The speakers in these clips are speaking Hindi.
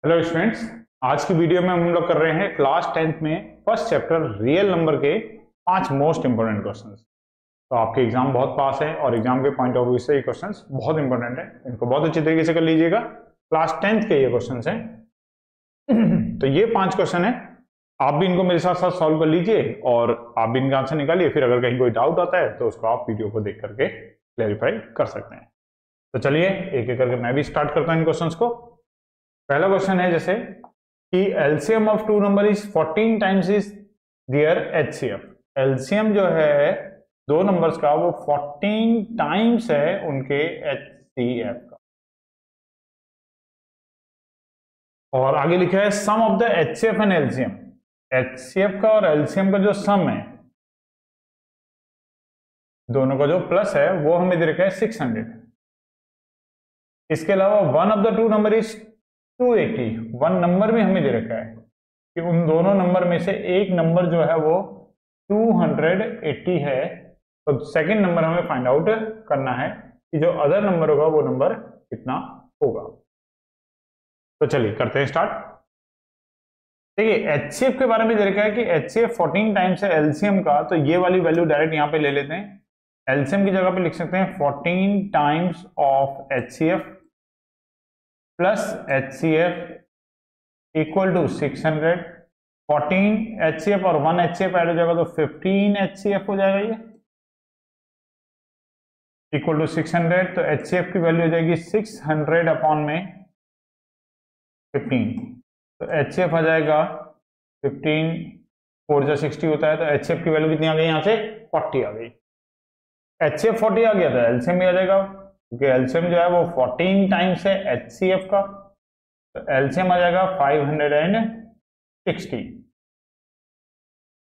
Hello students. आज की वीडियो में हम लोग कर रहे हैं क्लास 10th में फर्स्ट चैप्टर रियल नंबर के 5 मोस्ट इंपोर्टेंट क्वेश्चंस। तो आपके एग्जाम बहुत पास है और एग्जाम के पॉइंट ऑफ व्यू से ये क्वेश्चंस बहुत इंपॉर्टेंट है, इनको बहुत अच्छी तरीके से कर लीजिएगा। क्लास 10th के ये क्वेश्चंस हैं। तो ये 5 क्वेश्चन है, आप भी इनको मेरे साथ साथ सॉल्व कर लीजिए और आप भी इनका आंसर निकालिए। फिर अगर कहीं कोई डाउट आता है तो उसको आप वीडियो को देख करके क्लेरिफाई कर सकते हैं। तो चलिए एक एक करके मैं भी स्टार्ट करता हूं इन क्वेश्चंस को। पहला क्वेश्चन है जैसे कि LCM of two number is 14 times is there HCF. LCM जो है दो नंबर्स का वो 14 टाइम्स है उनके एचसीएफ का। और आगे लिखा है sum of the HCF and LCM. HCF का और एलसीएम का जो सम है, दोनों का जो प्लस है वो हमें दे रखा है 600। इसके अलावा one of the two number is 280। One number भी हमें दे रखा है कि उन दोनों नंबर में से एक नंबर जो है वो 280 है। तो सेकंड नंबर हमें फाइंड आउट करना है कि जो अदर नंबर होगा वो नंबर कितना होगा। तो चलिए करते हैं स्टार्ट। देखिए एचसीएफ के बारे में दे रखा है कि एचसीएफ 14 टाइम्स है एलसीएम का, तो ये वाली वैल्यू डायरेक्ट यहां पे ले लेते हैं। एलसीएम की जगह पे लिख सकते हैं 14 times of HCF plus HCF equal to 600। 14 HCF और 1 एचसीएफ ऐड हो जाएगा तो 15 एचसीएफ हो जाएगा ये, इक्वल टू 600। तो एचसीएफ की वैल्यू हो जाएगी 600 अपॉन में 15। तो एचसीएफ आ जाएगा 15, 4 जा 60 होता है। तो एचसीएफ की वैल्यू कितनी आ गई यहाँ से 40 आ गई। एचसीएफ 40 आ गया था, एलसीएम भी आ जाएगा क्योंकि एलसीएम जो है वो 14 टाइम्स है एचसीएफ का। तो एलसीएम आ जाएगा 560।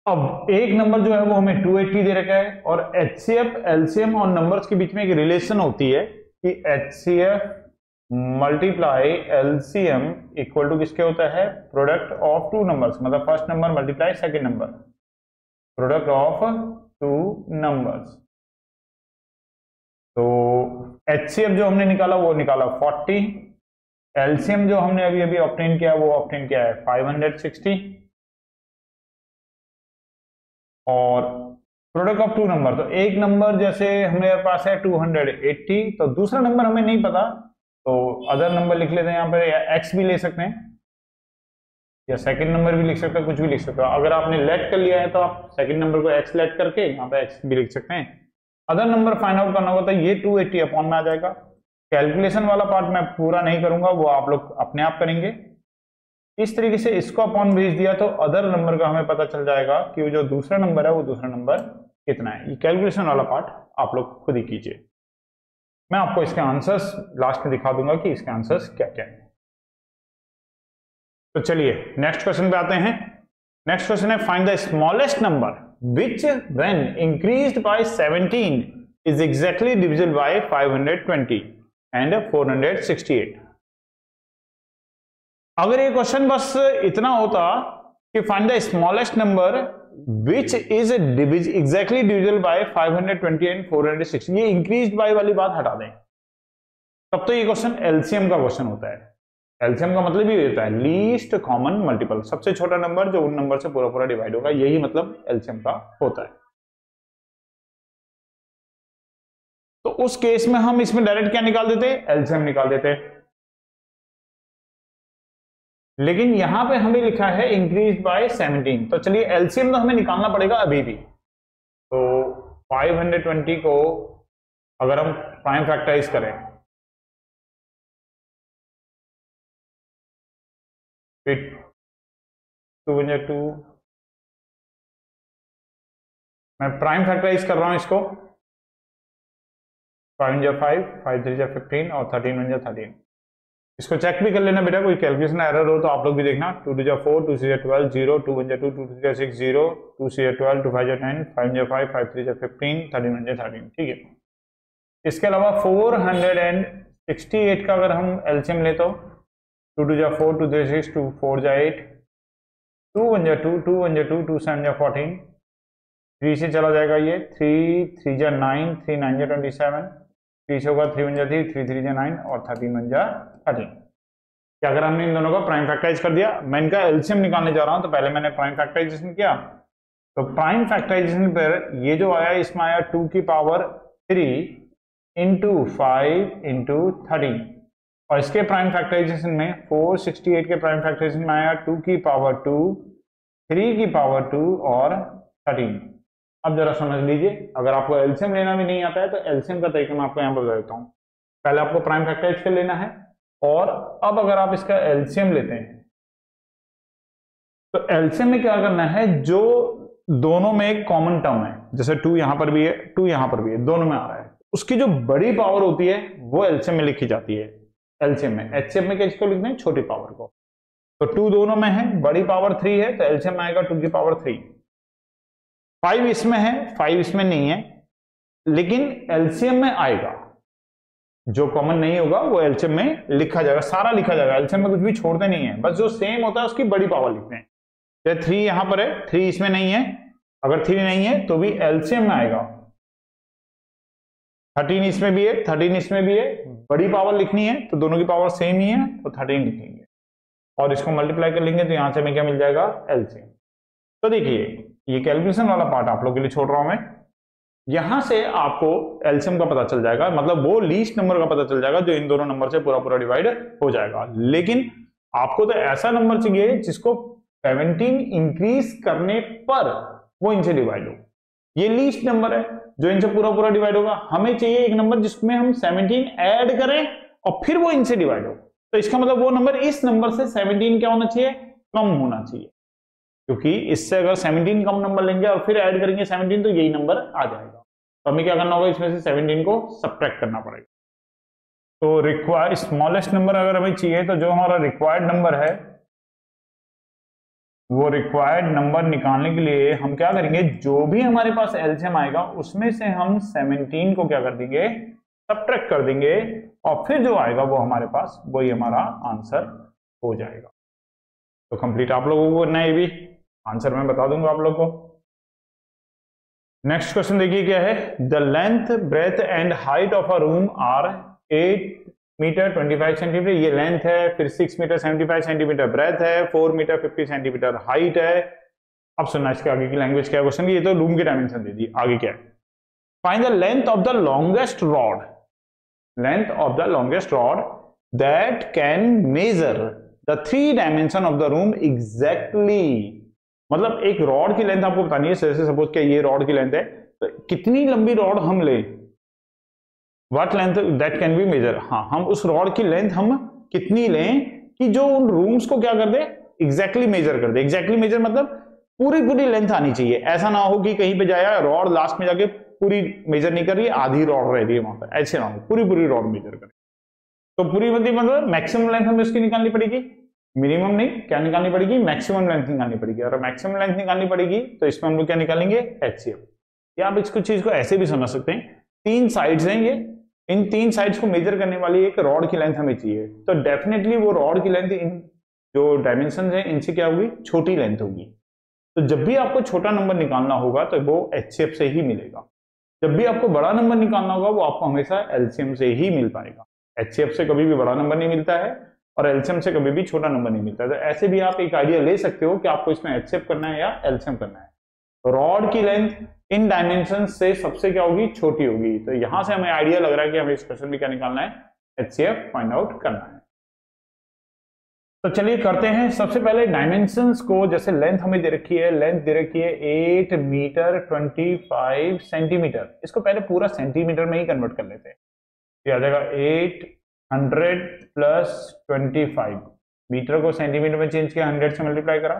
अब एक नंबर जो है वो हमें 280 दे रखा है और एचसीएफ एलसीएम और नंबर्स के बीच में एक रिलेशन होती है कि HCF multiply LCM equal to किसके होता है, प्रोडक्ट ऑफ टू नंबर्स। मतलब first number multiply second number, product of two numbers. तो एचसीएफ जो हमने निकाला वो निकाला 40। एलसीएम जो हमने अभी अभी ऑब्टेन किया वो ऑब्टेन किया है 560। और प्रोडक्ट ऑफ टू नंबर, तो एक नंबर जैसे हमारे पास है 280, तो दूसरा नंबर हमें नहीं पता तो अदर नंबर लिख लेते हैं यहाँ पर, या एक्स भी ले सकते हैं या सेकंड नंबर भी लिख सकते हैं, कुछ भी लिख सकते हो। अगर आपने लेट कर लिया है तो आप सेकंड नंबर को एक्स लेट करके यहाँ पे एक्स भी लिख सकते हैं। अदर नंबर फाइंड आउट करना होगा तो ये 280 अपॉन में आ जाएगा। कैलकुलेशन वाला पार्ट मैं पूरा नहीं करूंगा, वो आप लोग अपने आप करेंगे। इस तरीके से इसको अपॉन भेज दिया तो अदर नंबर का हमें पता चल जाएगा कि वो जो दूसरा नंबर है वो दूसरा नंबर कितना है। ये कैलकुलेशन वाला पार्ट आप लोग खुद ही कीजिए, मैं आपको इसके आंसर्स लास्ट में दिखा दूंगा कि इसके आंसर्स क्या क्या है। तो चलिए नेक्स्ट क्वेश्चन पे आते हैं। नेक्स्ट क्वेश्चन है find the smallest number which when increased by 17 is exactly divisible by 520 and 468। अगर ये क्वेश्चन बस इतना होता कि find the smallest number which is exactly divisible by 520 and 460, ये इंक्रीज्ड बाय वाली बात हटा दें, तब तो ये क्वेश्चन एलसीएम का क्वेश्चन होता है। एलसीएम का मतलब ये होता है लीस्ट कॉमन मल्टीपल, सबसे छोटा नंबर जो उन नंबर से पूरा पूरा डिवाइड होगा, यही मतलब एलसीएम का होता है। तो उस केस में हम इसमें डायरेक्ट क्या निकाल देते, एलसीएम निकाल देते। लेकिन यहां पे हमें लिखा है इंक्रीज बाय 17, तो चलिए एलसीएम तो हमें निकालना पड़ेगा अभी भी। तो 520 को अगर हम प्राइम फैक्टराइज करें, फिर 2 मैं प्राइम फैक्टराइज कर रहा हूं इसको। 5 5, 5 3 15 और 13 13। इसको चेक भी कर लेना बेटा, कोई कैलकुलेशन एरर हो तो आप लोग भी देखना। 2 2 4, 2 3 12, 0, 2 1 2, 2 3 6 0, 2 3 12, 2 5 9, 5 5, 5 3 15, 13 13। ठीक है। इसके अलावा 468 का अगर हम एलसीएम ले तो 2 2 4, 2 3 6, 2 4 8, 2 1 2, 2 1 2, 2 7 14, 3 से चला जाएगा ये, 3 3 9, 3 9 27, 3 से होगा 3 1 3, 3 3 9 और 13 1 13। कि अगर हमने इन दोनों का प्राइम फैक्टराइज कर दिया, मैं इनका एलसीएम निकालने जा रहा हूं, तो पहले मैंने प्राइम फैक्टराइजेशन किया, तो प्राइम फैक्टराइजेशन पर ये जो आया, इसमें आया 2 की पावर 3 इंटू 5 इंटू 13, और इसके प्राइम फैक्टराइजेशन में 468 के प्राइम फैक्टराइजेशन में आया 2 की पावर 2, 3 की पावर 2 और 13। अब जरा समझ लीजिए, अगर आपको एलसीएम लेना भी नहीं आता है तो एलसीएम का तरीका मैं आपको यहाँ पर बता देता हूँ। पहले आपको प्राइम फैक्टराइज कर लेना है, और अब अगर आप इसका एलसीएम लेते हैं तो एलसीएम में क्या करना है, जो दोनों में एक कॉमन टर्म है, जैसे 2 यहां पर भी है, 2 यहां पर भी है, दोनों में आ रहा है, उसकी जो बड़ी पावर होती है वो एलसीएम में लिखी जाती है। एलसीएम में, एचसीएफ में किसको लिखते हैं, छोटी पावर को। तो 2 दोनों में है, बड़ी पावर 3 है, तो एलसीएम में आएगा 2 की पावर 3। 5 इसमें है, 5 इसमें नहीं है, लेकिन एलसीएम में आएगा, जो कॉमन नहीं होगा वो एलसीएम में लिखा जाएगा, सारा लिखा जाएगा, एलसीएम में कुछ भी छोड़ते नहीं है, बस जो सेम होता है उसकी बड़ी पावर लिखते हैं। 3 यहां पर है, 3 इसमें नहीं है, अगर 3 नहीं है तो भी एलसीएम में आएगा। 13 इसमें भी है, 13 इसमें भी है, बड़ी पावर लिखनी है तो दोनों की पावर सेम ही है, तो 13 लिखेंगे, और इसको मल्टीप्लाई कर लेंगे तो यहां से हमें क्या मिल जाएगा, एलसीएम। तो देखिए, ये कैलकुलेशन वाला पार्ट आप लोगों के लिए छोड़ रहा हूं मैं, यहां से आपको एलसीएम का पता चल जाएगा, मतलब वो लीस्ट नंबर का पता चल जाएगा जो इन दोनों नंबर से पूरा पूरा डिवाइड हो जाएगा। लेकिन आपको तो ऐसा नंबर चाहिए जिसको 17 इंक्रीज करने पर वो इनसे डिवाइड हो, ये लीस्ट नंबर है जो इनसे पूरा पूरा डिवाइड होगा। हमें चाहिए एक नंबर जिसमें हम 17 ऐड करें और फिर वो इनसे डिवाइड हो, तो इसका मतलब वो नंबर इस नंबर से 17 क्या होना चाहिए, कम होना चाहिए, क्योंकि इससे अगर 17 कम नंबर लेंगे और फिर ऐड करेंगे 17 तो यही नंबर आ जाएगा। तो हमें क्या करना होगा, इसमें से 17 को सब्ट्रैक्ट करना पड़ेगा। तो रिक्वायर्ड स्मॉलेस्ट नंबर अगर हमें चाहिए, तो जो हमारा रिक्वायर्ड नंबर है, वो रिक्वायर्ड नंबर निकालने के लिए हम क्या करेंगे, जो भी हमारे पास एलसीएम आएगा उसमें से हम 17 को क्या कर देंगे, सब्ट्रैक्ट कर देंगे, और फिर जो आएगा वो हमारे पास वही हमारा आंसर हो जाएगा। तो कंप्लीट आप लोगों को करना है, ये भी आंसर मैं बता दूंगा आप लोगों को। नेक्स्ट क्वेश्चन देखिए क्या है, the length breadth and height of a room are 8 metre 25 centimetre, ये लेंथ है, फिर 6 मीटर 75 सेंटीमीटर ब्रेथ है, 4 मीटर 50 सेंटीमीटर हाइट है। अब सुनना इसके आगे की लैंग्वेज क्या है क्वेश्चन की, ये तो रूम की डायमेंशन दे दी, आगे क्या है, find the length of the longest rod, length of the longest rod that can measure the 3 dimension of the room exactly. मतलब एक रॉड की लेंथ आपको बतानी है, जैसे सपोज क्या ये रॉड की लेंथ है, तो कितनी लंबी रॉड हम ले, what length that can be measure, हाँ हम उस रॉड की लेंथ हम कितनी लें कि जो उन रूम्स को क्या कर दे, एग्जैक्टली मेजर कर दे। एग्जैक्टली मेजर मतलब पूरी पूरी लेंथ आनी चाहिए, ऐसा ना हो कि कहीं पे जाया रॉड लास्ट में जाके पूरी मेजर नहीं कर रही है, आधी रॉड रह रही है वहां पर, ऐसे ना हो, पूरी पूरी रॉड मेजर करे। तो पूरी मतलब मैक्सिमम लेंथ हमें उसकी निकालनी पड़ेगी, मिनिमम नहीं, क्या निकालनी पड़ेगी, मैक्सिमम लेंथ निकालनी पड़ेगी। और मैक्सिमम लेंथ निकालनी पड़ेगी तो इसमें हम लोग क्या निकालेंगे, एचसीएफ। या आप इसको चीज को ऐसे भी समझ सकते हैं, 3 साइड्स हैं ये, इन 3 साइड्स को मेजर करने वाली एक रॉड की लेंथ हमें चाहिए, तो डेफिनेटली वो रॉड की लेंथ इन जो डायमेंशन है इनसे क्या होगी, छोटी लेंथ होगी। तो जब भी आपको छोटा नंबर निकालना होगा तो वो एचसीएफ से ही मिलेगा, जब भी आपको बड़ा नंबर निकालना होगा वो आपको हमेशा एलसीएम से ही मिल पाएगा। एचसीएफ से कभी भी बड़ा नंबर नहीं मिलता है और एलसीएम से कभी भी छोटा नंबर नहीं मिलता है। तो ऐसे भी आप एक आइडिया ले सकते हो कि आपको इसमें एचसीएफ करना है या एलसीएम करना है। रॉड की लेंथ इन डायमेंशन से सबसे क्या होगी, छोटी होगी। तो यहां से हमें आइडिया लग रहा है कि हमें इस क्वेश्चन में क्या निकालना है, एचसीएफ फाइंड आउट करना है। तो चलिए करते हैं। सबसे पहले डायमेंशंस को, जैसे लेंथ हमें दे रखी है, लेंथ दे रखी है 8 मीटर 25 सेंटीमीटर, इसको पहले पूरा सेंटीमीटर में ही कन्वर्ट कर लेते हैं। ये आ जाएगा 800 प्लस 25, मीटर को सेंटीमीटर में चेंज किया, 100 से मल्टीप्लाई करा,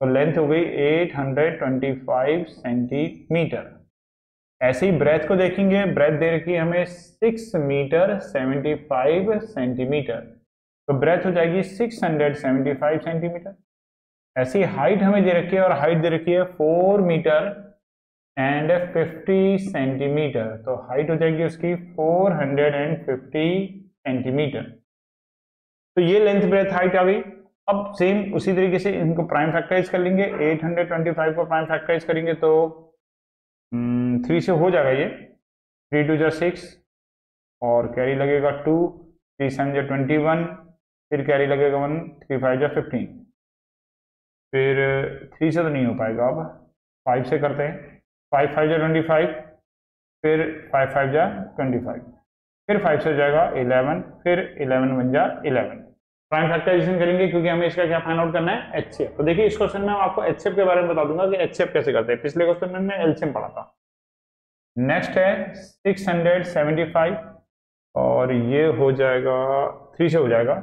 तो लेंथ हो गई 825 सेंटीमीटर। ऐसे ही ब्रेथ को देखेंगे, ब्रेथ दे रखी है हमें 6 मीटर 75 सेंटीमीटर, तो ब्रेथ हो जाएगी 675 सेंटीमीटर। ऐसी हाइट हमें दे रखी है और हाइट दे रखी है 4 मीटर एंड 50 सेंटीमीटर, तो हाइट हो जाएगी उसकी 450 सेंटीमीटर। तो ये लेंथ ब्रेथ हाइट आ गई। अब सेम उसी तरीके से इनको प्राइम फैक्टराइज कर लेंगे, 825 को प्राइम फैक्टराइज करेंगे तो 3 से हो जाएगा ये, 3 2 जा 6 और कैरी लगेगा 2, 3 7 जा 21, फिर कैरी लगेगा 1, 3 5 जा 15, फिर 3 से तो नहीं हो पाएगा, अब 5 से करते हैं, 5 5 जा 25, फिर 5 5 जा 25, फिर 5 से हो जाएगा 11, फिर 11 बन जा 11। प्राइम फैक्टराइजेशन करेंगे क्योंकि हमें इसका क्या फाइंड आउट करना है, एचसीएफ। तो देखिए इस क्वेश्चन में मैं आपको एचसीएफ के बारे में बता दूंगा कि एचसीएफ कैसे करते हैं। पिछले क्वेश्चन में मैंने एलसीएम पढ़ा था। नेक्स्ट है 675 और ये हो जाएगा 3 से हो जाएगा।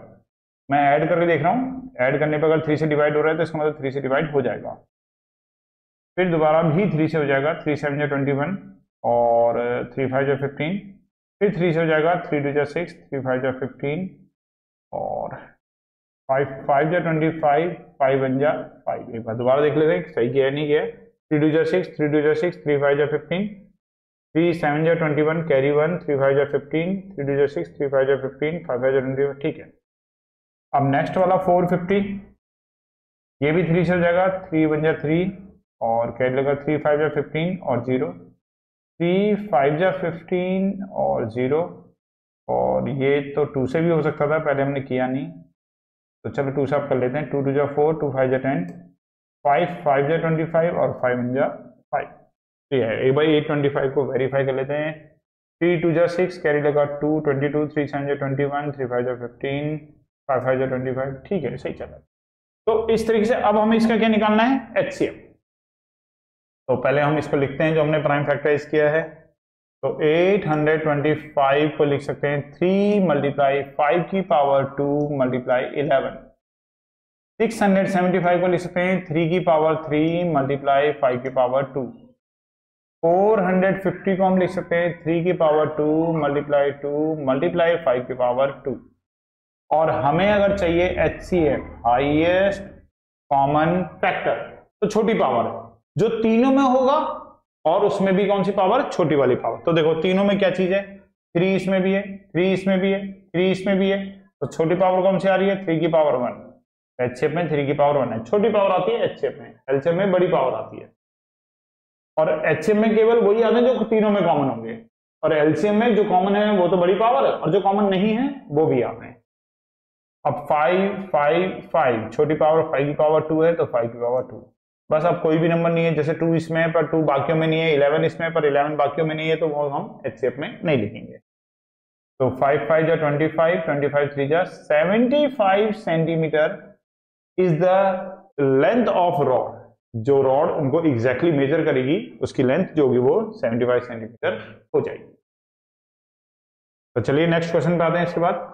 मैं ऐड करके देख रहा हूँ, ऐड करने पर अगर 3 से डिवाइड हो रहा है तो इसका मतलब 3 से डिवाइड हो जाएगा। फिर दोबारा भी 3 से हो जाएगा, 3 7 जा 21 और 3 5 जा 15, फिर 3 से हो जाएगा, 3 2 जा 6, 3 5 जा 15 और 5 5 जा 25, 5 1 जा 5। एक बार दोबारा देख लेते हैं सही किया नहीं किया। 3 2 जा 6, 3 2 जा 6, 3 5 जा 15, 3 7 जा 21, कैरी 1, 3 5 जा 15, 3 2 जा 6, 3 5 जा 15, 5 5 जा 21। ठीक है, अब नेक्स्ट वाला 450, ये भी 3 से हो जाएगा, 3 1 जा 3 और कैरी लगा 3 5 जा 15 और 0, 3 5 जा 15 और 0, और ये तो 2 से भी हो सकता था, पहले हमने किया नहीं तो चलो 2 से आप कर लेते हैं। 2 2 जा 4, 2 5 जा 10, 5 5 जा 25 और 5 1 जा 5। ये है, एक बार 825 को वेरीफाई कर लेते हैं। 3 2 जा 6, कैरी लगा 2 22, 3 7 जा 21, 3 5 जा 15, 5 5 जा 25। ठीक है, सही चला। तो इस तरीके से अब हमें इसका क्या निकालना है, एचसीएफ। तो पहले हम इसको लिखते हैं जो हमने प्राइम फैक्टराइज किया है। तो 825 को लिख सकते हैं 3 मल्टीप्लाई 5 की पावर 2 मल्टीप्लाई 11। 675 को लिख सकते हैं 3 की पावर 3 मल्टीप्लाई 5 की पावर 2। 450 को हम लिख सकते हैं 3 की पावर 2 मल्टीप्लाई 2 मल्टीप्लाई 5 की पावर 2। और हमें अगर चाहिए एचसीएफ, हाईएस्ट कॉमन फैक्टर, तो छोटी पावर है जो तीनों में होगा और उसमें भी कौन सी पावर, छोटी वाली पावर। तो देखो तीनों में क्या चीज है, 3 इसमें भी है, 3 इसमें भी है, 3 इसमें भी है, तो छोटी पावर कौन सी आ रही है, 3 की पावर 1। एचसीएफ में 3 की पावर 1 है, छोटी पावर आती है एचसीएफ में, एलसीएफ में बड़ी पावर आती है। और एचसीएफ में केवल वही आते हैं जो तीनों में कॉमन होंगे, और एलसीएम में जो कॉमन है वो तो बड़ी पावर है और जो कॉमन नहीं है वो भी आते हैं। अब 5 5 5, छोटी पावर 5 की पावर 2 है तो 5 की पावर 2। बस अब कोई भी नंबर नहीं है, जैसे 2 इसमें है पर 2 बाकियों में नहीं है, 11 इसमें है पर 11 बाकियों में नहीं है, तो वो हम एचसीएफ में नहीं लिखेंगे। तो 5 5 जा 25, 25 3 जा 75 centimetre is the length of rod. जो रॉड उनको एग्जैक्टली मेजर करेगी उसकी लेंथ जो होगी वो 75 सेंटीमीटर हो जाएगी। तो चलिए नेक्स्ट क्वेश्चन पे आते हैं। इसके बाद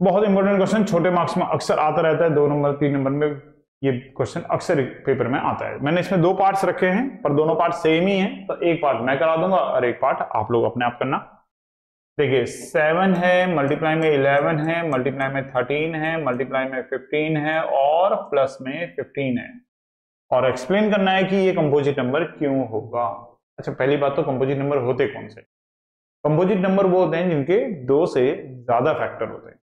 बहुत इंपॉर्टेंट क्वेश्चन, छोटे मार्क्स में अक्सर आता रहता है, 2 नंबर 3 नंबर में ये क्वेश्चन अक्सर पेपर में आता है। मैंने इसमें 2 पार्ट्स रखे हैं पर दोनों पार्ट सेम ही हैं, तो एक पार्ट मैं करा दूंगा और एक पार्ट आप लोग अपने आप करना। देखिए 7 है, मल्टीप्लाई में 11 है, मल्टीप्लाई में 13 है, मल्टीप्लाई में 15 है और प्लस में 15 है, और एक्सप्लेन करना है कि ये कंपोजिट नंबर क्यों होगा। अच्छा, पहली बात तो कंपोजिट नंबर होते कौन से। कंपोजिट नंबर वो होते हैं जिनके 2 से ज्यादा फैक्टर होते हैं।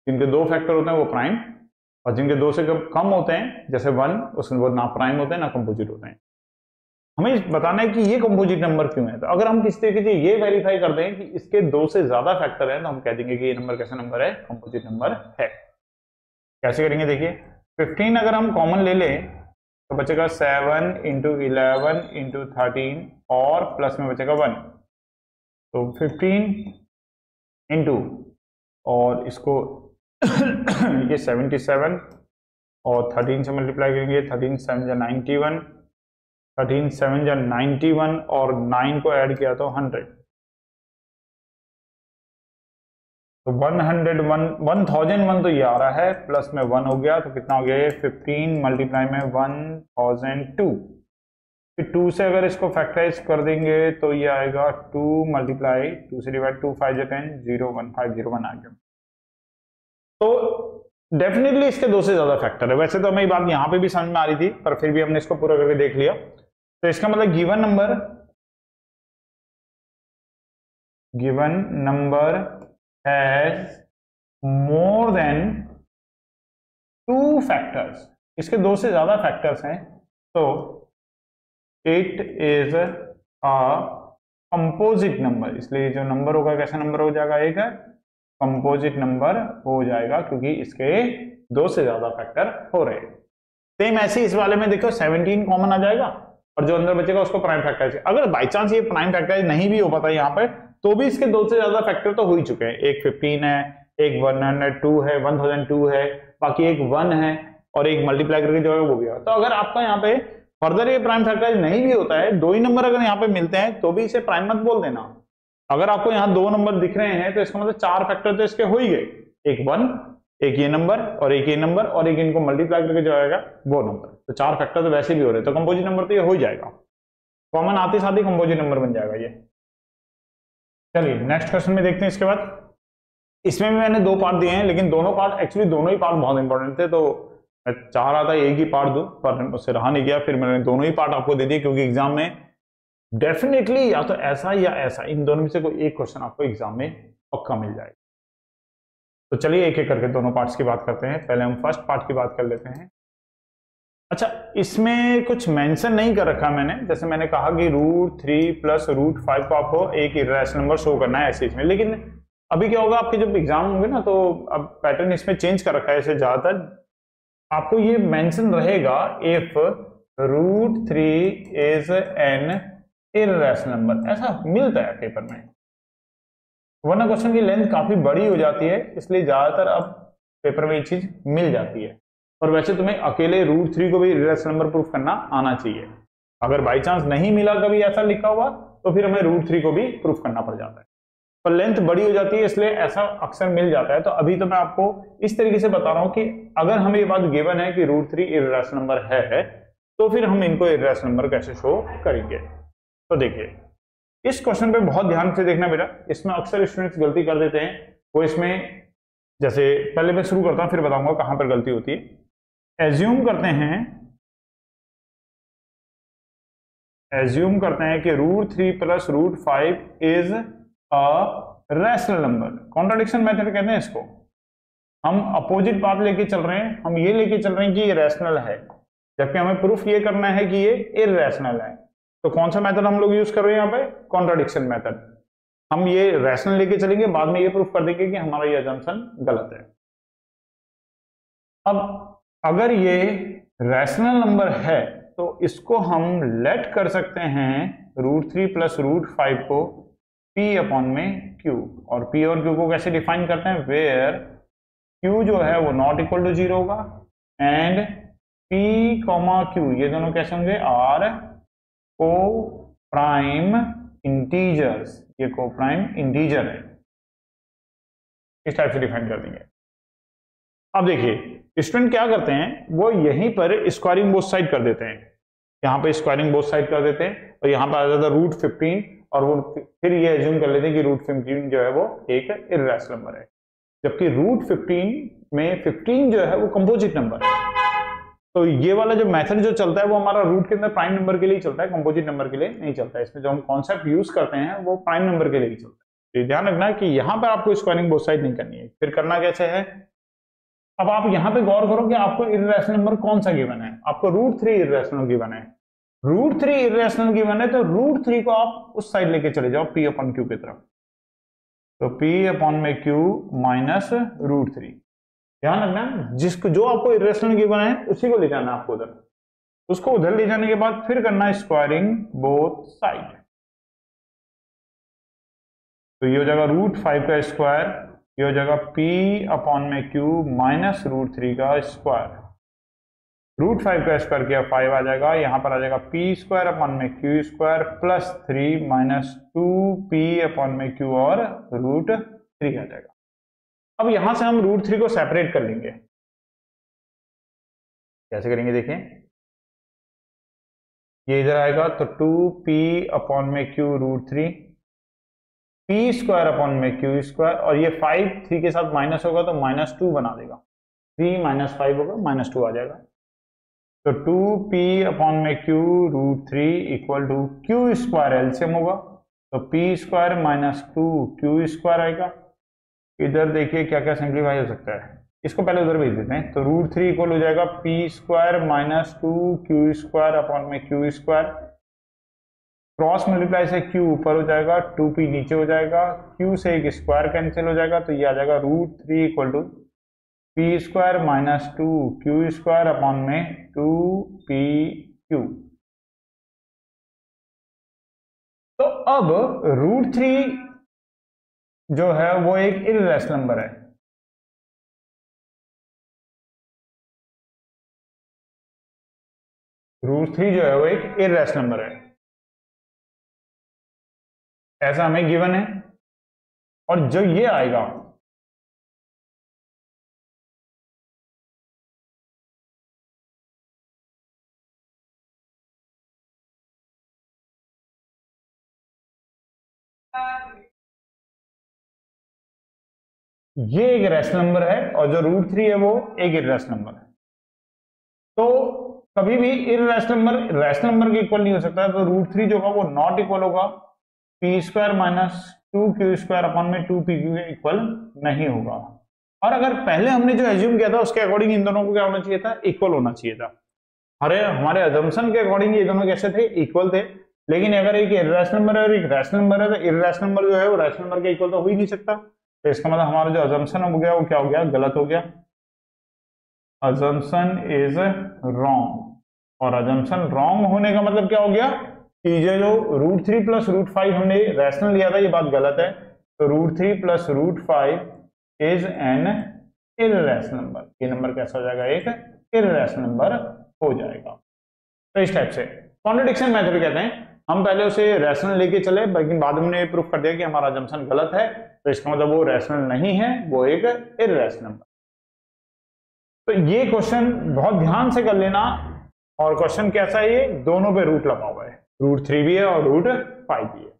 जिनके 2 फैक्टर होते हैं वो प्राइम, और जिनके 2 से कम होते हैं जैसे 1, उसमें वो ना प्राइम होते हैं ना कंपोजिट होते हैं। हमें बताना है कि ये कंपोजिट नंबर क्यों है। तो अगर हम किस तरीके से ये वेरीफाई कर दें कि इसके 2 से ज्यादा फैक्टर है तो हम कह देंगे कि ये नंबर कैसा नंबर है, कंपोजिट नंबर है। कैसे करेंगे, देखिए 15 अगर हम कॉमन ले लें तो बचेगा 7 इंटू 11 इंटू 13 और प्लस में बचेगा 1, तो 15 इंटू और इसको ये 77 और 13 से मल्टीप्लाई करेंगे, 13 7 जा 91, 13 7 जा 91 और 9 को ऐड किया तो 100, तो 1001 तो ये आ रहा है, प्लस में 1 हो गया तो कितना हो गया ये 15 मल्टीप्लाई में 1002। फिर 2 से अगर इसको फैक्टराइज कर देंगे तो ये आएगा 2 मल्टीप्लाई 2 से डिवाइड 2 5 10 0 1 501 आ गया। तो डेफिनेटली इसके 2 से ज्यादा फैक्टर है। वैसे तो हमें ये बात यहां पे भी समझ में आ रही थी पर फिर भी हमने इसको पूरा करके देख लिया। तो इसका मतलब given number has more than 2 factors, इसके 2 से ज्यादा फैक्टर्स हैं, तो it is a composite number. इसलिए जो नंबर होगा कैसा नंबर हो जाएगा, एक कंपोजिट नंबर हो जाएगा, क्योंकि इसके 2 से ज्यादा फैक्टर हो रहे हैं। सेम ऐसे इस वाले में देखो 17 कॉमन आ जाएगा और जो अंदर बचेगा उसको प्राइम फैक्टराइज। अगर बाई चांस ये प्राइम फैक्टराइज नहीं भी हो पाता यहाँ पे, तो भी इसके 2 से ज्यादा फैक्टर तो हो ही चुके हैं। एक 15 है, एक 102 है, 1002 है, बाकी एक 1 है और एक मल्टीप्लाई करके जो है वो भी है। तो अगर आपका यहाँ पे फर्दर ये प्राइम फैक्टराइज नहीं भी होता है, 2 ही नंबर अगर यहाँ पे मिलते हैं, तो भी इसे प्राइम मत बोल देना। अगर आपको यहाँ 2 नंबर दिख रहे हैं तो इसका मतलब 4 फैक्टर तो इसके हो ही गए, एक 1, एक ये नंबर और एक ये नंबर और एक इनको मल्टीप्लाई करके जो आएगा वो नंबर, तो 4 फैक्टर तो वैसे भी हो रहे हैं, तो कंपोजिट नंबर तो ये हो ही जाएगा, कॉमन आते साथ ही कंपोजिट नंबर बन जाएगा ये। चलिए नेक्स्ट क्वेश्चन में देखते हैं। इसके बाद इसमें भी मैंने 2 पार्ट दिए हैं, लेकिन दोनों पार्ट एक्चुअली दोनों ही पार्ट बहुत इंपॉर्टेंट थे, तो मैं चाह रहा था एक ही पार्ट दूं पर उससे रहा नहीं गया, फिर मैंने दोनों ही पार्ट आपको दे दिए, क्योंकि एग्जाम में डेफिनेटली या तो ऐसा या ऐसा, इन दोनों में से कोई एक क्वेश्चन आपको एग्जाम में पक्का मिल जाएगा। तो चलिए एक एक करके दोनों पार्ट्स की बात करते हैं। पहले हम फर्स्ट पार्ट की बात कर लेते हैं। अच्छा, इसमें कुछ मेंशन नहीं कर रखा मैंने, जैसे मैंने कहा कि √3 + √5 को आपको एक इरेशनल नंबर शो करना है ऐसे इसमें, लेकिन अभी क्या होगा आपके जब एग्जाम होंगे ना, तो अब पैटर्न इसमें चेंज कर रखा है। ऐसे ज्यादातर आपको ये मेंशन रहेगा if √3 is an irrational number, ऐसा मिलता है पेपर में, वरना क्वेश्चन की लेंथ काफी बड़ी हो जाती है, इसलिए ज्यादातर अब पेपर में ये चीज मिल जाती है। और वैसे तुम्हें अकेले √3 को भी इरेशनल नंबर प्रूफ करना आना चाहिए। अगर बाई चांस नहीं मिला कभी ऐसा लिखा हुआ, तो फिर हमें √3 को भी प्रूफ करना पड़ जाता है, पर लेंथ बड़ी हो जाती है इसलिए ऐसा अक्सर मिल जाता है। तो अभी तो मैं आपको इस तरीके से बता रहा हूं कि अगर हमें ये बात गिवन है कि √3 इरेशनल नंबर है, तो फिर हम इनको इरेशनल नंबर कैसे शो करेंगे। तो देखिए इस क्वेश्चन पे बहुत ध्यान से देखना बेटा, इसमें अक्सर स्टूडेंट्स गलती कर देते हैं। वो इसमें जैसे पहले मैं शुरू करता हूं फिर बताऊंगा कहां पर गलती होती है। एज्यूम करते हैं कि √3 + √5 is a rational number. Contradiction method कहते हैं इसको। हम अपोजिट बात लेके चल रहे हैं, हम ये लेके चल रहे हैं कि ये रैशनल है, जबकि हमें प्रूफ ये करना है कि ये इररैशनल है। तो कौन सा मेथड हम लोग यूज कर रहे हैं यहाँ पे? Contradiction method. हम ये रैशनल लेके चलेंगे, बाद में ये प्रूफ कर देंगे कि हमारा ये अजम्पशन गलत है। अब अगर ये रैशनल नंबर है तो इसको हम लेट कर सकते हैं √3 + √5 को P/Q, और P और Q को कैसे डिफाइन करते हैं? वेयर Q जो है वो नॉट इक्वल टू 0 होगा एंड P, Q ये दोनों कैसे होंगे? आर को प्राइम इंटीजर्स, ये को प्राइम इंटीजर है, इस टाइप से डिफाइन कर देंगे। अब देखिए स्टूडेंट क्या करते हैं, वो यहीं पर स्क्वायरिंग बोथ साइड कर देते हैं, यहाँ पे स्क्वायरिंग बोथ साइड कर देते हैं और यहाँ पर आ जाता है √15 और वो फिर ये एज्यूम कर लेते हैं कि √15 जो है वो एक इररेशनल नंबर है, जबकि √15 में 15 जो है वो कंपोजिट नंबर है। तो ये वाला जो मेथड जो चलता है वो हमारा रूट के अंदर प्राइम नंबर के लिए चलता है, कंपोजिट नंबर के लिए नहीं चलता है। इसमें जो हम कॉन्सेप्ट यूज करते हैं वो प्राइम नंबर के लिए ही चलता है। तो ध्यान रखना है कि यहाँ पर आपको स्क्वायरिंग बोथ साइड नहीं करनी है। फिर करना कैसे है? अब आप यहाँ पे गौर करो कि आपको इररेशनल नंबर कौन सा गिवन है। आपको √3 इररेशनल गिवन है, √3 इररेशनल गिवन है, तो √3 को आप उस साइड लेके चले जाओ P/Q की तरफ। तो P/Q माइनस √3। ध्यान रखना जिसको जो आपको इररेशनल गिवन है उसी को ले जाना है आपको उधर, उसको उधर ले जाने के बाद फिर करना स्क्वायरिंग बोथ साइड। तो ये हो जाएगा √5 का स्क्वायर, ये हो जाएगा P/Q माइनस √3 का स्क्वायर। √5 का स्क्वायर किया 5 आ जाएगा, यहां पर आ जाएगा P²/Q² प्लस 3 माइनस 2P/Q और √3 आ जाएगा। अब यहां से हम √3 को सेपरेट कर लेंगे। कैसे करेंगे देखिए, ये इधर आएगा तो 2P/Q √3, P²/Q² और ये 5 3 के साथ माइनस होगा तो -2 बना देगा, 3 - 5 होगा -2 आ जाएगा। तो 2P/Q √3 equal to Q² LCM होगा, तो P² माइनस 2Q² आएगा। इधर देखिए क्या क्या सिंप्लीफाई हो सकता है, इसको पहले उधर भेज देते हैं। तो √3 इक्वल हो जाएगा P² minus 2Q² Q²। Cross multiply से q ऊपर हो जाएगा, 2p नीचे हो जाएगा, q से एक स्क्वायर कैंसिल हो जाएगा, तो ये आ जाएगा √3 equal to p square minus 2q square upon में 2pq। तो अब √3 जो है वो एक इर्रेशनल नंबर है। √3 जो है वो एक इर्रेशनल नंबर है, ऐसा हमें गिवन है। और जो ये आएगा ये एक रैशनल नंबर है, और जो √3 है वो एक इर्रेशनल नंबर है। तो कभी भी इर्रेशनल नंबर रैशनल नंबर के इक्वल नहीं हो सकता, तो √3 जो होगा वो नॉट इक्वल होगा P square minus 2q square upon में 2pq के इक्वल नहीं होगा। और अगर पहले हमने जो एज्यूम किया था उसके अकॉर्डिंग इन दोनों को क्या होना चाहिए था, इक्वल होना चाहिए था। अरे हमारे अजम्पशन के अकॉर्डिंग ये दोनों कैसे थे, इक्वल थे। लेकिन अगर एक इर्रेशनल नंबर है और एक रैशनल नंबर है, तो इर्रेशनल नंबर जो है वो रैशनल नंबर के इक्वल तो हो ही नहीं सकता। तो इसका मतलब हमारा जो अजम्पशन हो गया वो क्या हो गया, गलत हो गया। Assumption is wrong. और अजम्पशन रॉन्ग होने का मतलब क्या हो गया कि ये जो √3 प्लस √5 हमने रैशनल लिया था, ये बात गलत है। तो √3 plus √5 is an irrational number. ये नंबर कैसा हो जाएगा, एक इर्रेशनल नंबर हो जाएगा। तो इस टाइप से कॉन्ट्रडिक्शन मेथड कहते हैं। हम पहले उसे रैशनल लेके चले, लेकिन बाद में हमने प्रूफ कर दिया कि हमारा अजम्पशन गलत है, तो इसका मतलब वो रैशनल नहीं है, वो एक इर्रेशनल नंबर। तो ये क्वेश्चन बहुत ध्यान से कर लेना। और क्वेश्चन कैसा है, ये दोनों पे रूट लगा हुआ है, √3 भी है और √5 भी है।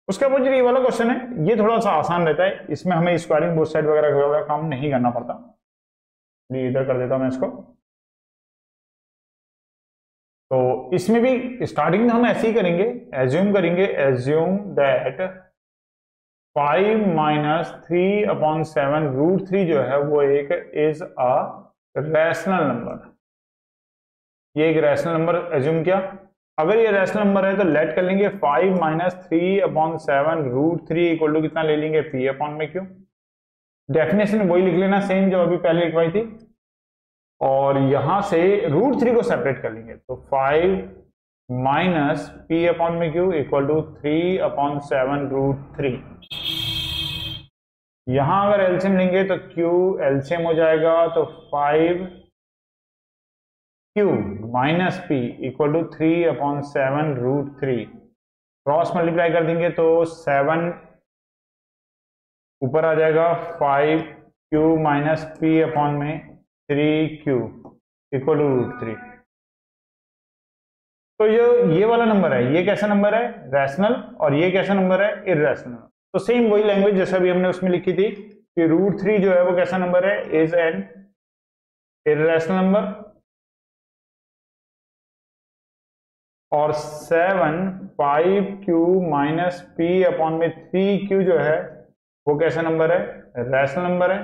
उसके बाद ये वाला क्वेश्चन है, ये थोड़ा सा आसान रहता है, इसमें हमें स्क्वायरिंग बोथ साइड वगैरह काम नहीं करना पड़ता। इधर कर देता हूं मैं इसको। तो इसमें भी स्टार्टिंग में हम ऐसे ही करेंगे, एज्यूम करेंगे, एज्यूम दैट 5 माइनस 3/7 √3 जो है वो एक इज अ रैशनल नंबर। ये एक रैशनल नंबर एज्यूम किया। अगर ये रैशनल नंबर है तो लेट कर लेंगे 5 माइनस 3/7 √3 इक्वल टू कितना ले लेंगे, p अपॉन में q। डेफिनेशन वही लिख लेना सेम जो अभी पहले लिखवाई थी, और यहां से √3 को सेपरेट कर लेंगे। तो 5 माइनस p अपॉन में q इक्वल टू 3/7 √3। यहां अगर एलसीएम लेंगे तो q एलसीएम हो जाएगा, तो 5q minus p equal to 3/7 √3। Cross multiply कर देंगे तो 7 ऊपर आ जाएगा, 5q माइनस p अपॉन में 3q इक्वल टू √3। तो ये वाला नंबर है, ये कैसा नंबर है, रैशनल, और ये कैसा नंबर है, इर्रेशनल। तो सेम वही लैंग्वेज जैसा भी हमने उसमें लिखी थी कि √3 जो है वो कैसा नंबर है, इज एन इर्रेशनल नंबर। और 7 5q माइनस p अपॉन में 3q जो है वो कैसा नंबर है, रैशनल नंबर है।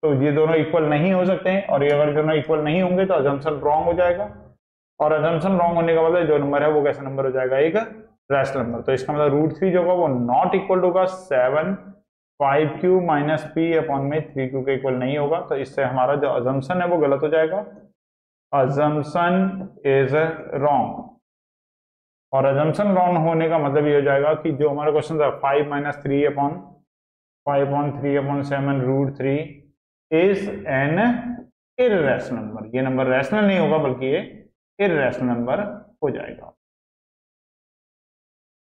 तो ये दोनों इक्वल नहीं हो सकते हैं, और ये अगर दोनों इक्वल नहीं होंगे तो अजम्पशन रॉन्ग हो जाएगा। और अजम्पशन रॉन्ग होने का मतलब जो नंबर है वो कैसा नंबर हो जाएगा, एक रैशनल नंबर। तो इसका मतलब √3 जो होगा वो नॉट इक्वल होगा 7 5q माइनस p अपॉन में 3q के इक्वल नहीं होगा। तो इससे हमारा जो अजम्पशन है वो गलत हो जाएगा, अजम्पशन इज रॉन्ग। और अजम्पशन रॉन्ग होने का मतलब ये हो जाएगा कि जो हमारा क्वेश्चन था 5 minus 3/7 √3 is an irrational number. ये नंबर रैशनल नहीं होगा बल्कि ये इर्रेशनल नंबर हो जाएगा।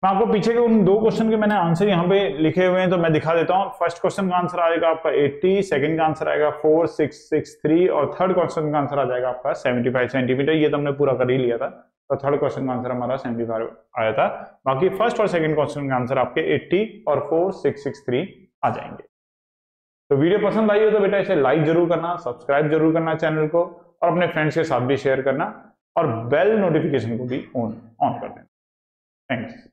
मैं आपको पीछे के उन दो क्वेश्चन के मैंने आंसर यहाँ पे लिखे हुए हैं, तो मैं दिखा देता हूँ। फर्स्ट क्वेश्चन का आंसर आएगा आपका 80, सेकंड का आंसर आएगा 4663, और थर्ड क्वेश्चन का आंसर आ जाएगा आपका 75 सेंटीमीटर। ये तो हमने पूरा कर ही लिया था, तो थर्ड क्वेश्चन का आंसर हमारा 75 आया था। बाकी फर्स्ट और सेकंड क्वेश्चन का आंसर आपके 80 और 4663 आ जाएंगे। तो वीडियो पसंद आई हो तो बेटा इसे लाइक जरूर करना, सब्सक्राइब जरूर करना चैनल को, और अपने फ्रेंड्स के साथ भी शेयर करना, और बेल नोटिफिकेशन को भी ऑन कर देना। थैंक्स।